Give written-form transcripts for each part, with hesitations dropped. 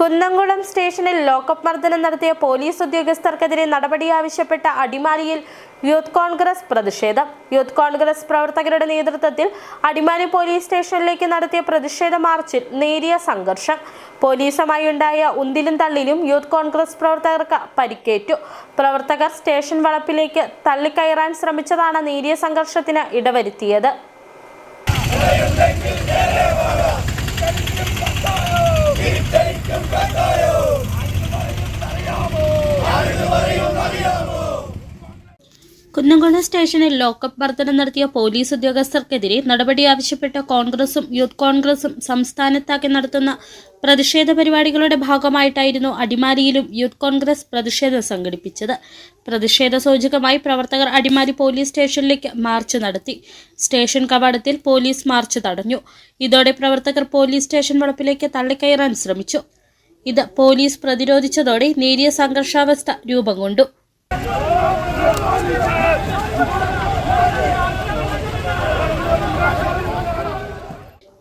കുന്നംകുളം സ്റ്റേഷനിൽ ലോക്കപ്പ് മർദ്ദനം നടത്തിയ പോലീസ് ഉദ്യോഗസ്ഥർക്കെതിരെ നടപടി ആവശ്യപ്പെട്ട അടിമാലിയിൽ യൂത്ത് കോൺഗ്രസ് പ്രതിഷേധം. യൂത്ത് കോൺഗ്രസ് പ്രവർത്തകരുടെ നേതൃത്വത്തിൽ അടിമാലി പോലീസ് സ്റ്റേഷനിലേക്ക് നടത്തിയ പ്രതിഷേധ മാർച്ചിൽ നേരിയ സംഘർഷം. പോലീസുമായി ഉണ്ടായ ഉന്തിലും തള്ളിലും യൂത്ത് കോൺഗ്രസ് പ്രവർത്തകർക്ക് പരിക്കേറ്റു. പ്രവർത്തകർ സ്റ്റേഷൻ വളപ്പിലേക്ക് തള്ളിക്കയറാൻ ശ്രമിച്ചതാണ് നേരിയ സംഘർഷത്തിന് ഇടവരുത്തിയത്. കുന്നംകുളം സ്റ്റേഷനിൽ ലോക്കപ്പ് മർദ്ദനം നടത്തിയ പോലീസ് ഉദ്യോഗസ്ഥർക്കെതിരെ നടപടി ആവശ്യപ്പെട്ട കോൺഗ്രസും യൂത്ത് കോൺഗ്രസും സംസ്ഥാനത്താകെ നടത്തുന്ന പ്രതിഷേധ പരിപാടികളുടെ ഭാഗമായിട്ടായിരുന്നു അടിമാലിയിലും യൂത്ത് കോൺഗ്രസ് പ്രതിഷേധം സംഘടിപ്പിച്ചത്. പ്രതിഷേധ സൂചകമായി പ്രവർത്തകർ അടിമാലി പോലീസ് സ്റ്റേഷനിലേക്ക് മാർച്ച് നടത്തി. സ്റ്റേഷൻ കവാടത്തിൽ പോലീസ് മാർച്ച് തടഞ്ഞു. ഇതോടെ പ്രവർത്തകർ പോലീസ് സ്റ്റേഷൻ വളപ്പിലേക്ക് തള്ളിക്കയറാൻ ശ്രമിച്ചു. ഇത് പോലീസ് പ്രതിരോധിച്ചതോടെ നേരിയ സംഘർഷാവസ്ഥ രൂപം കൊണ്ടു.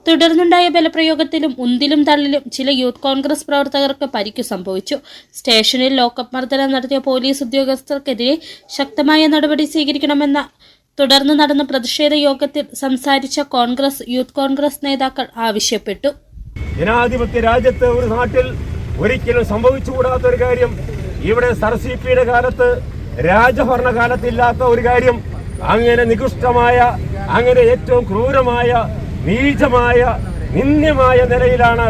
തുടർന്നുണ്ടായ ബലപ്രയോഗത്തിലും ഉന്തിലും തള്ളിലും ചില യൂത്ത് കോൺഗ്രസ് പ്രവർത്തകർക്ക് പരിക്കു സംഭവിച്ചു. സ്റ്റേഷനിൽ ലോക്കപ്പ് മർദ്ദനം നടത്തിയ പോലീസ് ഉദ്യോഗസ്ഥർക്കെതിരെ ശക്തമായ നടപടി സ്വീകരിക്കണമെന്ന തുടർന്ന് നടന്ന പ്രതിഷേധ യോഗത്തിൽ സംസാരിച്ച കോൺഗ്രസ് യൂത്ത് കോൺഗ്രസ് നേതാക്കൾ ആവശ്യപ്പെട്ടു. ജനാധിപത്യ രാജ്യത്ത് ഒരു നാട്ടിൽ ഒരിക്കലും സംഭവിച്ചുകൂടാത്ത ഒരു കാര്യം, ഇവിടെ സർസിപിയുടെ കാലത്ത് രാജഭരണകാലത്തില്ലാത്ത ഒരു കാര്യം, അങ്ങനെ നികൃഷ്ടമായ, അങ്ങനെ ഏറ്റവും ക്രൂരമായ, നീചമായ, നിന്ദ്യമായ നിലയിലാണ്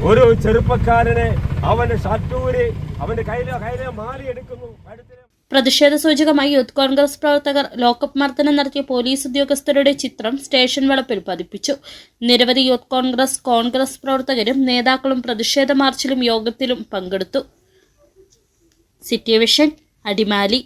ഒരു ചെറുപ്പക്കാരനെ അവന്റെ ഷർട്ടൂരി അവന്റെ കയ്യിലെ മാറിയെടുക്കുന്നു. പ്രതിഷേധ സൂചകമായി യൂത്ത് കോൺഗ്രസ് പ്രവർത്തകർ ലോക്കപ്പ് മർദ്ദനം നടത്തിയ പോലീസ് ഉദ്യോഗസ്ഥരുടെ ചിത്രം സ്റ്റേഷൻ വളപ്പിൽ പതിപ്പിച്ചു. നിരവധി യൂത്ത് കോൺഗ്രസ് പ്രവർത്തകരും നേതാക്കളും പ്രതിഷേധ മാർച്ചിലും യോഗത്തിലും പങ്കെടുത്തു. City vision, Adimali.